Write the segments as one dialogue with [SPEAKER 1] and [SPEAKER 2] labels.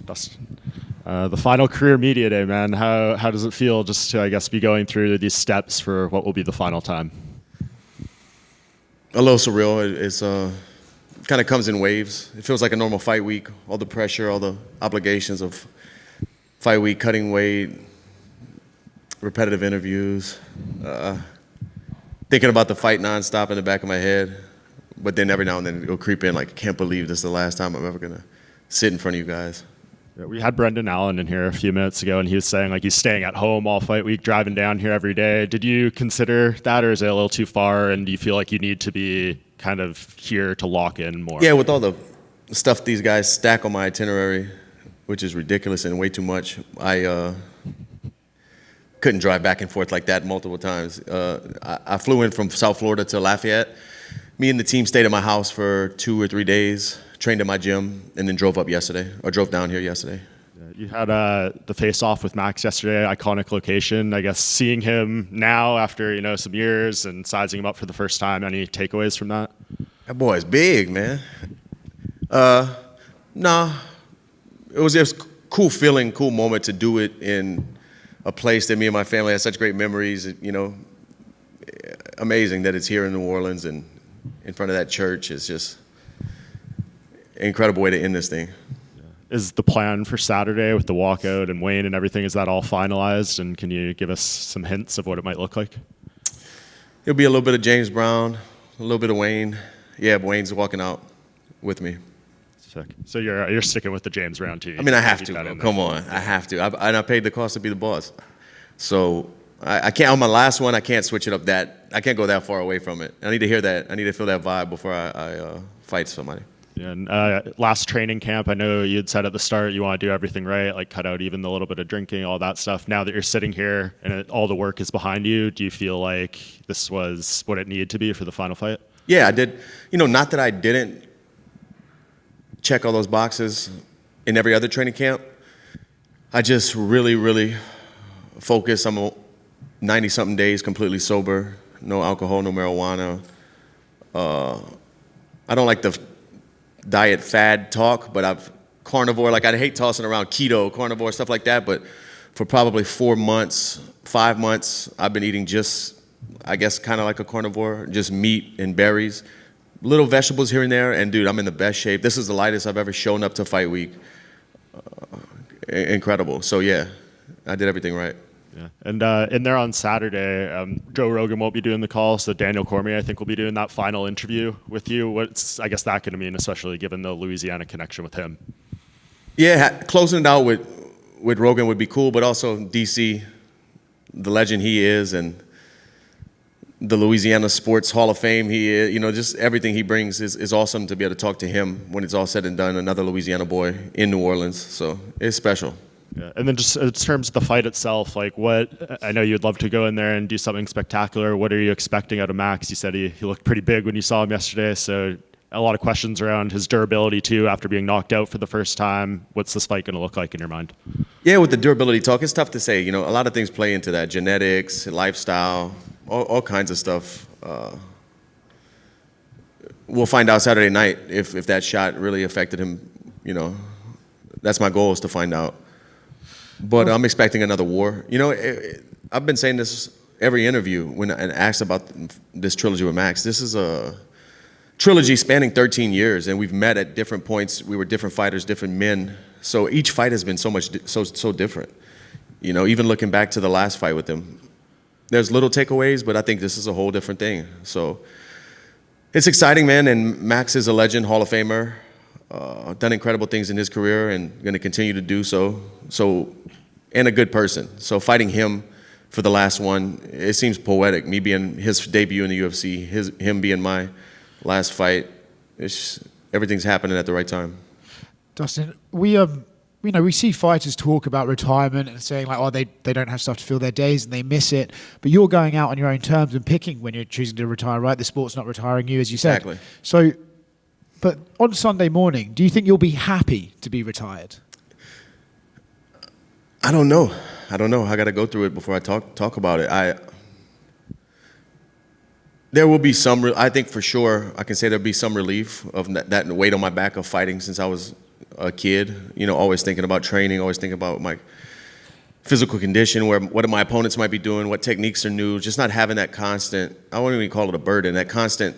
[SPEAKER 1] Dustin. The final career media day, man. How does it feel just to, I guess, be going through these steps for what will be the final time?
[SPEAKER 2] A little surreal. It's kind of comes in waves. It feels like a normal fight week. All the pressure, all the obligations of fight week, cutting weight, repetitive interviews, thinking about the fight nonstop in the back of my head. But then every now and then it'll creep in like, I can't believe this is the last time I'm ever gonna sit in front of you guys.
[SPEAKER 1] Yeah, we had Brendan Allen in here a few minutes ago, and he was saying like he's staying at home all fight week, driving down here every day. Did you consider that, or is it a little too far? And do you feel like you need to be kind of here to lock in more?
[SPEAKER 2] Yeah, with all the stuff these guys stack on my itinerary, which is ridiculous and way too much, I couldn't drive back and forth like that multiple times. I flew in from South Florida to Lafayette. Me and the team stayed at my house for 2 or 3 days, trained at my gym, and then drove down here yesterday.
[SPEAKER 1] You had the face-off with Max yesterday, iconic location. I guess seeing him now after some years and sizing him up for the first time, any takeaways from that?
[SPEAKER 2] That boy is big, man. Nah, it was just cool feeling, cool moment to do it in a place that me and my family had such great memories. Amazing that it's here in New Orleans and in front of that church. It's just an incredible way to end this thing.
[SPEAKER 1] Is the plan for Saturday with the walkout and Wayne and everything, is that all finalized? And can you give us some hints of what it might look like?
[SPEAKER 2] It'll be a little bit of James Brown, a little bit of Wayne. Yeah, Wayne's walking out with me.
[SPEAKER 1] Sick. So you're sticking with the James Brown team.
[SPEAKER 2] I mean, I have to, bro. Come on. I have to. I paid the cost to be the boss. So I can't, on my last one, I can't switch it up I can't go that far away from it. I need to hear that. I need to feel that vibe before I fight somebody.
[SPEAKER 1] Yeah, and last training camp, I know you had said at the start you want to do everything right, like cut out even the little bit of drinking, all that stuff. Now that you're sitting here and all the work is behind you, do you feel like this was what it needed to be for the final fight?
[SPEAKER 2] Yeah, I did. Not that I didn't check all those boxes in every other training camp. I just really, really focus. I'm 90-something days completely sober, no alcohol, no marijuana. I don't like the diet fad talk, but I've carnivore, like I hate tossing around keto, carnivore, stuff like that, but for probably 4 months, 5 months, I've been eating just, I guess, kind of like a carnivore, just meat and berries, little vegetables here and there, and dude, I'm in the best shape. This is the lightest I've ever shown up to fight week. Incredible. So yeah, I did everything right.
[SPEAKER 1] Yeah, and in there on Saturday, Joe Rogan won't be doing the call, so Daniel Cormier, I think, will be doing that final interview with you. What's, I guess, that going to mean, especially given the Louisiana connection with him?
[SPEAKER 2] Yeah, closing it out with Rogan would be cool, but also DC, the legend he is, and the Louisiana Sports Hall of Fame he is, just everything he brings is awesome to be able to talk to him when it's all said and done, another Louisiana boy in New Orleans, so it's special.
[SPEAKER 1] Yeah. And then just in terms of the fight itself, like I know you'd love to go in there and do something spectacular. What are you expecting out of Max? You said he looked pretty big when you saw him yesterday, so a lot of questions around his durability too after being knocked out for the first time. What's this fight going to look like in your mind? Yeah,
[SPEAKER 2] with the durability talk, it's tough to say. A lot of things play into that, genetics, lifestyle, all kinds of stuff. We'll find out Saturday night if that shot really affected him. That's my goal, is to find out. But I'm expecting another war. I've been saying this every interview when and asked about this trilogy with Max. This is a trilogy spanning 13 years, and we've met at different points. We were different fighters, different men. So each fight has been so different. Even looking back to the last fight with him, there's little takeaways, but I think this is a whole different thing. So it's exciting, man. And Max is a legend, Hall of Famer. Done incredible things in his career and going to continue to do so. And a good person. So fighting him for the last one, it seems poetic. Me being his debut in the UFC, him being my last fight. Everything's happening at the right time.
[SPEAKER 3] Dustin, we see fighters talk about retirement and saying like, they don't have stuff to fill their days and they miss it. But you're going out on your own terms and picking when you're choosing to retire, right? The sport's not retiring you, as you said.
[SPEAKER 2] Exactly.
[SPEAKER 3] So, but on Sunday morning, do you think you'll be happy to be retired?
[SPEAKER 2] I don't know. I got to go through it before I talk about it. There will be some. I think for sure I can say there'll be some relief of that weight on my back of fighting since I was a kid. Always thinking about training, always thinking about my physical condition, what my opponents might be doing, what techniques are new. Just not having that constant, I wouldn't even call it a burden, that constant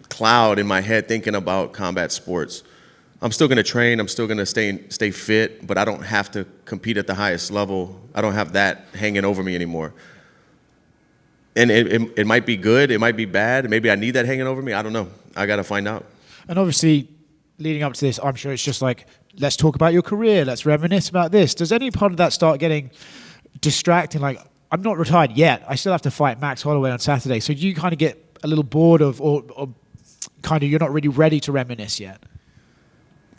[SPEAKER 2] cloud in my head thinking about combat sports. I'm still going to train. I'm still going to stay fit, but I don't have to compete at the highest level. I don't have that hanging over me anymore. And it might be good. It might be bad. Maybe I need that hanging over me. I don't know. I got to find out.
[SPEAKER 3] And obviously, leading up to this, I'm sure it's just like, let's talk about your career. Let's reminisce about this. Does any part of that start getting distracting? Like, I'm not retired yet. I still have to fight Max Holloway on Saturday. So do you kind of get a little bored of, or kind of you're not really ready to reminisce yet?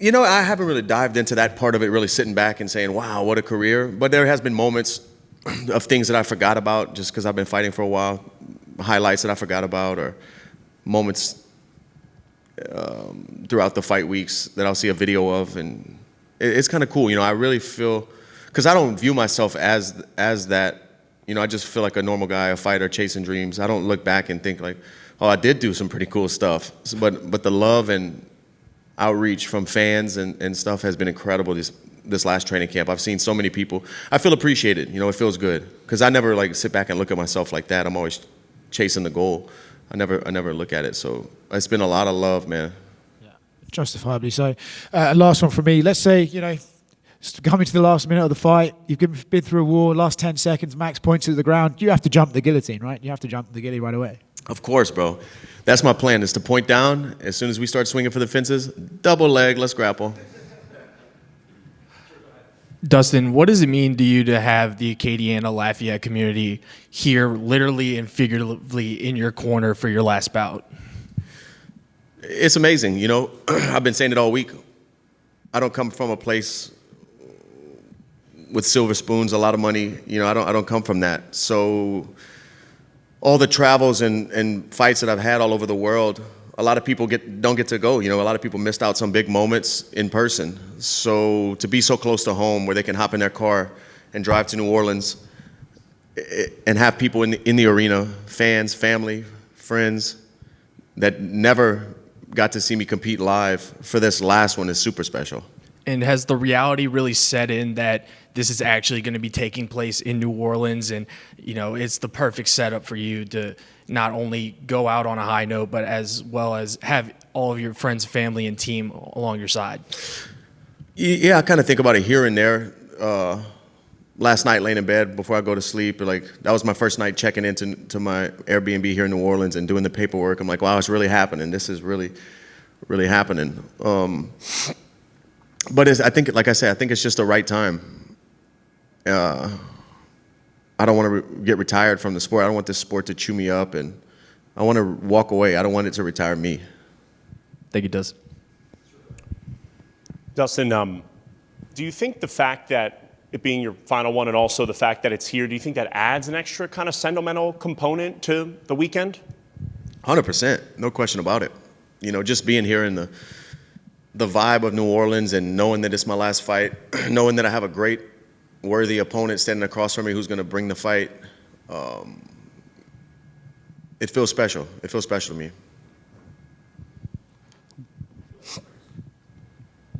[SPEAKER 2] I haven't really dived into that part of it, really sitting back and saying, wow, what a career. But there has been moments of things that I forgot about just because I've been fighting for a while, highlights that I forgot about, or moments throughout the fight weeks that I'll see a video of. And it's kind of cool. I really feel, because I don't view myself as that. I just feel like a normal guy, a fighter, chasing dreams. I don't look back and think like, oh, I did do some pretty cool stuff. But the love and outreach from fans and stuff has been incredible this last training camp. I've seen so many people. I feel appreciated. It feels good because I never like sit back and look at myself like that. I'm always chasing the goal. I never look at it. So it's been a lot of love, man.
[SPEAKER 3] Yeah, justifiably so. Last one from me. Let's say coming to the last minute of the fight, you've been through a war. Last 10 seconds, Max points to the ground. You have to jump the guillotine, right? You have to jump the ghillie right away.
[SPEAKER 2] Of course, bro. That's my plan, is to point down. As soon as we start swinging for the fences, double leg, let's grapple.
[SPEAKER 4] Dustin, what does it mean to you to have the Acadiana Lafayette community here literally and figuratively in your corner for your last bout?
[SPEAKER 2] It's amazing. I've been saying it all week. I don't come from a place with silver spoons, a lot of money. I don't come from that. So all the travels and fights that I've had all over the world, a lot of people don't get to go. A lot of people missed out some big moments in person. So to be so close to home where they can hop in their car and drive to New Orleans and have people in the arena, fans, family, friends that never got to see me compete live for this last one is super special.
[SPEAKER 4] And has the reality really set in that this is actually going to be taking place in New Orleans, and it's the perfect setup for you to not only go out on a high note, but as well as have all of your friends, family, and team along your side?
[SPEAKER 2] Yeah, I kind of think about it here and there. Last night, laying in bed before I go to sleep, that was my first night checking into my Airbnb here in New Orleans and doing the paperwork. I'm like, wow, it's really happening. This is really, really happening. But I think it's just the right time. I don't want to get retired from the sport. I don't want this sport to chew me up, and I want to walk away. I don't want it to retire me.
[SPEAKER 4] Thank you, Dustin.
[SPEAKER 5] Dustin, do you think the fact that it being your final one and also the fact that it's here, do you think that adds an extra kind of sentimental component to the weekend?
[SPEAKER 2] 100%, no question about it. Just being here in the vibe of New Orleans and knowing that it's my last fight, knowing that I have a great, worthy opponent standing across from me who's going to bring the fight, it feels special. It feels special to me.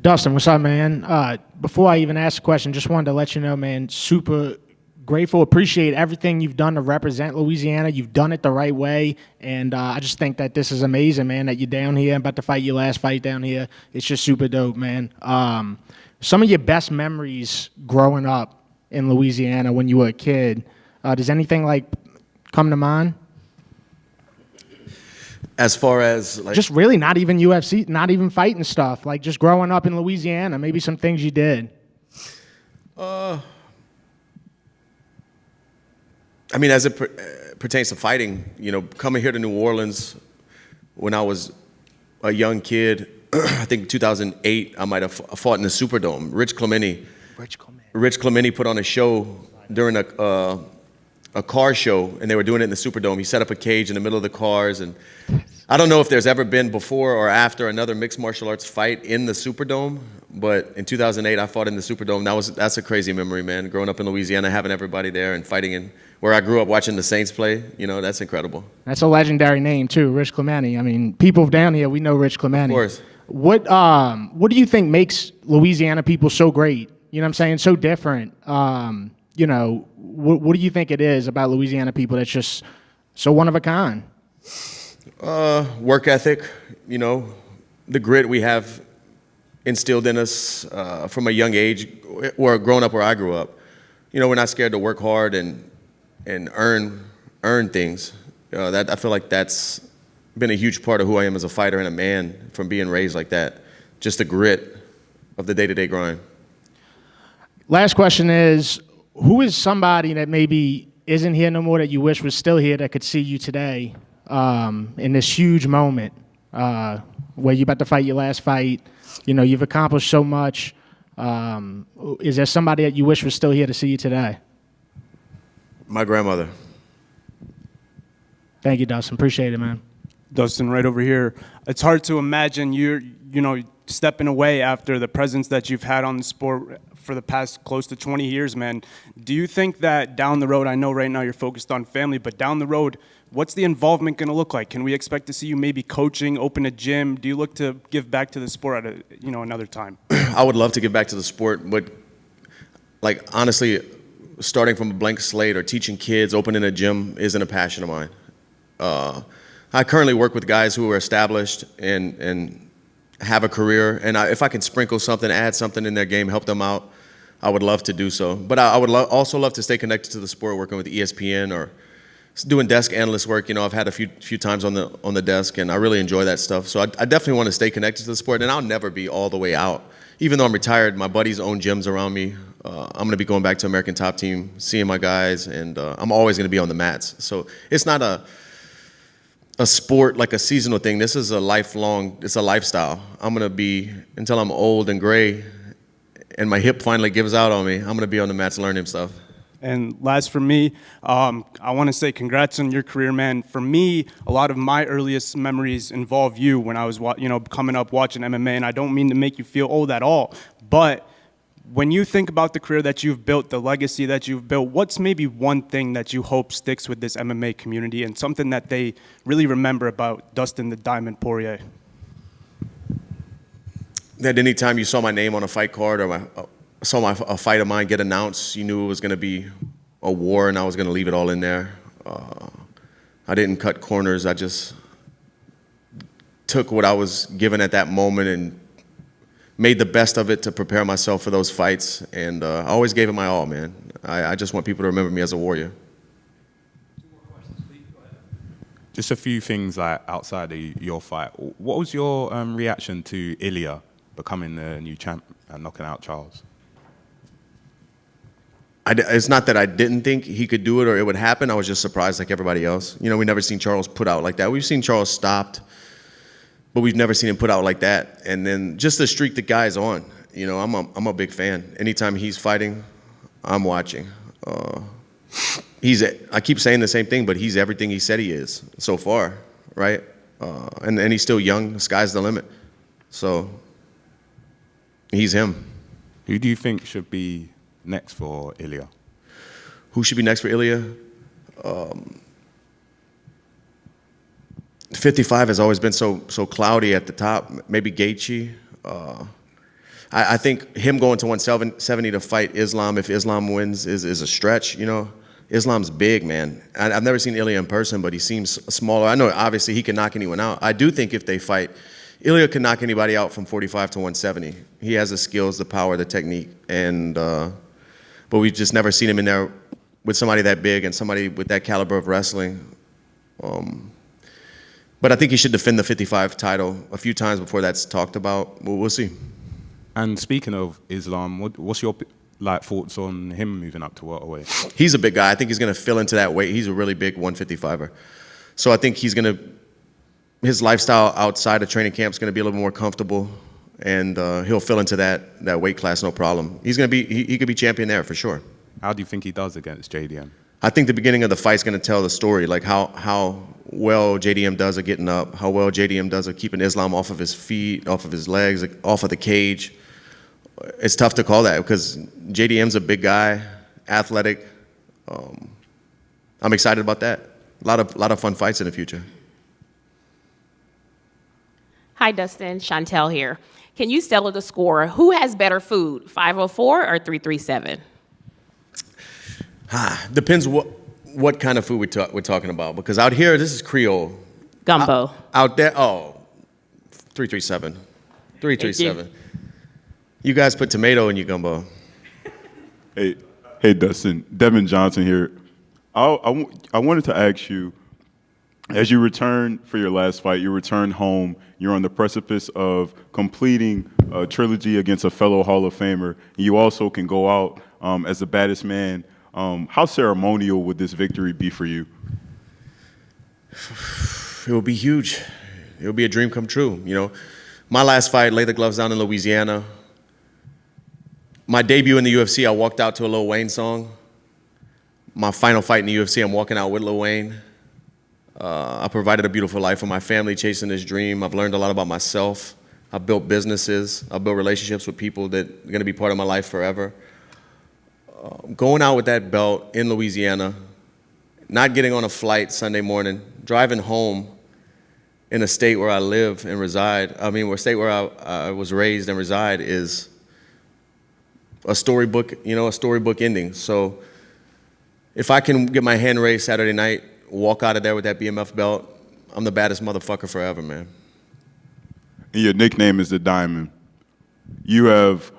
[SPEAKER 6] Dustin, what's up, man? Before I even ask a question, just wanted to let you know, man, super grateful, appreciate everything you've done to represent Louisiana. You've done it the right way, and I just think that this is amazing, man, that you're down here, about to fight your last fight down here. It's just super dope, man. Some of your best memories growing up in Louisiana when you were a kid, does anything, come to mind?
[SPEAKER 2] As far as
[SPEAKER 6] just really not even UFC, not even fighting stuff, just growing up in Louisiana, maybe some things you did.
[SPEAKER 2] I mean, as it pertains to fighting, coming here to New Orleans when I was a young kid, I think 2008, I might have fought in the Superdome. Rich Clemente put on a show during a car show, and they were doing it in the Superdome. He set up a cage in the middle of the cars, and I don't know if there's ever been before or after another mixed martial arts fight in the Superdome, but in 2008, I fought in the Superdome. That's a crazy memory, man. Growing up in Louisiana, having everybody there and fighting in where I grew up watching the Saints play, that's incredible.
[SPEAKER 6] That's a legendary name, too, Rich Clemente. I mean, people down here, we know Rich Clemente.
[SPEAKER 2] Of course.
[SPEAKER 6] What do you think makes Louisiana people so great? You know what I'm saying? So different. You know, what do you think it is about Louisiana people that's just so one of a kind?
[SPEAKER 2] Work ethic, you know, the grit we have instilled in us from a young age, or growing up where I grew up. You know, we're not scared to work hard and earn things. That I feel like that's been a huge part of who I am as a fighter and a man, from being raised like that. Just the grit of the day-to-day grind.
[SPEAKER 6] Last question is, who is somebody that maybe isn't here no more that you wish was still here that could see you today in this huge moment where you're about to fight your last fight? You know, you've accomplished so much. Is there somebody that you wish was still here to see you today?
[SPEAKER 2] My grandmother.
[SPEAKER 6] Thank you, Dustin. Appreciate it, man.
[SPEAKER 7] Dustin, right over here. It's hard to imagine you stepping away after the presence that you've had on the sport for the past close to 20 years, man. Do you think that down the road, I know right now you're focused on family, but down the road, what's the involvement going to look like? Can we expect to see you maybe coaching, open a gym? Do you look to give back to the sport at another time?
[SPEAKER 2] I would love to give back to the sport, but like honestly, starting from a blank slate or teaching kids, opening a gym isn't a passion of mine. I currently work with guys who are established and have a career, and if I can sprinkle something, add something in their game, help them out, I would love to do so. But I would also love to stay connected to the sport, working with ESPN or doing desk analyst work. You know, I've had a few times on the desk, and I really enjoy that stuff. So I definitely want to stay connected to the sport, and I'll never be all the way out. Even though I'm retired, my buddies own gyms around me. I'm going to be going back to American Top Team, seeing my guys, and I'm always going to be on the mats. So it's not a sport like a seasonal thing. This is it's a lifestyle. I'm going to be, until I'm old and gray and my hip finally gives out on me, I'm going to be on the mats learning stuff.
[SPEAKER 7] And last for me, I want to say congrats on your career, man. For me, a lot of my earliest memories involve you when I was, coming up watching MMA, and I don't mean to make you feel old at all, but when you think about the career that you've built, the legacy that you've built, what's maybe one thing that you hope sticks with this MMA community and something that they really remember about Dustin the Diamond Poirier?
[SPEAKER 2] That anytime you saw my name on a fight card or a fight of mine get announced, you knew it was going to be a war and I was going to leave it all in there. I didn't cut corners. I just took what I was given at that moment and made the best of it to prepare myself for those fights, and I always gave it my all, man. I just want people to remember me as a warrior.
[SPEAKER 8] Just a few things like outside of your fight. What was your reaction to Ilya becoming the new champ and knocking out Charles?
[SPEAKER 2] It's not that I didn't think he could do it or it would happen. I was just surprised like everybody else. You know, we never seen Charles put out like that. We've seen Charles stopped, but we've never seen him put out like that. And then just the streak the guy's on. You know, I'm a big fan. Anytime he's fighting, I'm watching. I keep saying the same thing, but he's everything he said he is so far, right? And he's still young. The sky's the limit. So he's him.
[SPEAKER 8] Who do you think should be next for Ilya?
[SPEAKER 2] Who should be next for Ilya? 55 has always been so cloudy at the top. Maybe Gaethje. I think him going to 170 to fight Islam, if Islam wins, is a stretch. You know, Islam's big, man. I've never seen Ilya in person, but he seems smaller. I know obviously he can knock anyone out. I do think if they fight, Ilya can knock anybody out from 45 to 170. He has the skills, the power, the technique, and but we've just never seen him in there with somebody that big and somebody with that caliber of wrestling. But I think he should defend the 55 title a few times before that's talked about. We'll see.
[SPEAKER 8] And speaking of Islam, what's your thoughts on him moving up to welterweight?
[SPEAKER 2] He's a big guy. I think he's going to fill into that weight. He's a really big 155er. So I think his lifestyle outside of training camp is going to be a little more comfortable, and he'll fill into that weight class no problem. He's going to be he could be champion there for sure.
[SPEAKER 8] How do you think he does against JDM?
[SPEAKER 2] I think the beginning of the fight's going to tell the story, like how well JDM does at getting up, how well JDM does at keeping Islam off of his feet, off of his legs, off of the cage. It's tough to call that because JDM's a big guy, athletic. I'm excited about that. A lot of fun fights in the future.
[SPEAKER 9] Hi, Dustin. Chantel here. Can you settle the score? Who has better food, 504 or 337?
[SPEAKER 2] Depends what kind of food we're talking about. Because out here, this is Creole.
[SPEAKER 9] Gumbo.
[SPEAKER 2] Out there, 337. 337. You guys put tomato in your gumbo.
[SPEAKER 10] Hey, Dustin. Devin Johnson here. I wanted to ask you, as you return for your last fight, you return home, you're on the precipice of completing a trilogy against a fellow Hall of Famer. You also can go out as the baddest man. How ceremonial would this victory be for you?
[SPEAKER 2] It will be huge. It will be a dream come true. You know, my last fight, laid the gloves down in Louisiana. My debut in the UFC, I walked out to a Lil Wayne song. My final fight in the UFC, I'm walking out with Lil Wayne. I provided a beautiful life for my family chasing this dream. I've learned a lot about myself. I've built businesses. I've built relationships with people that are going to be part of my life forever. Going out with that belt in Louisiana, not getting on a flight Sunday morning, driving home in a state where I live and reside, a state where I was raised and reside is a storybook, a storybook ending. So if I can get my hand raised Saturday night, walk out of there with that BMF belt, I'm the baddest motherfucker forever, man.
[SPEAKER 10] And your nickname is the Diamond. You have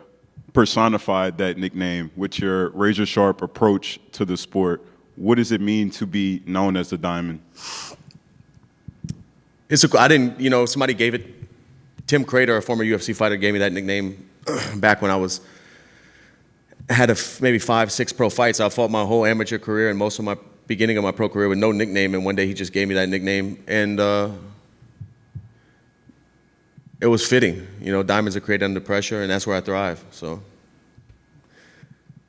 [SPEAKER 10] personified that nickname with your razor-sharp approach to the sport. What does it mean to be known as the Diamond? Somebody gave it. Tim Crater, a former UFC fighter, gave me that nickname back when I had maybe 5-6 pro fights. I fought my whole amateur career and most of my beginning of my pro career with no nickname, and one day he just gave me that nickname, and it was fitting. Diamonds are created under pressure, and that's where I thrive. So,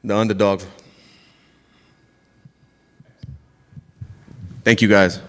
[SPEAKER 10] the underdog. Thank you, guys.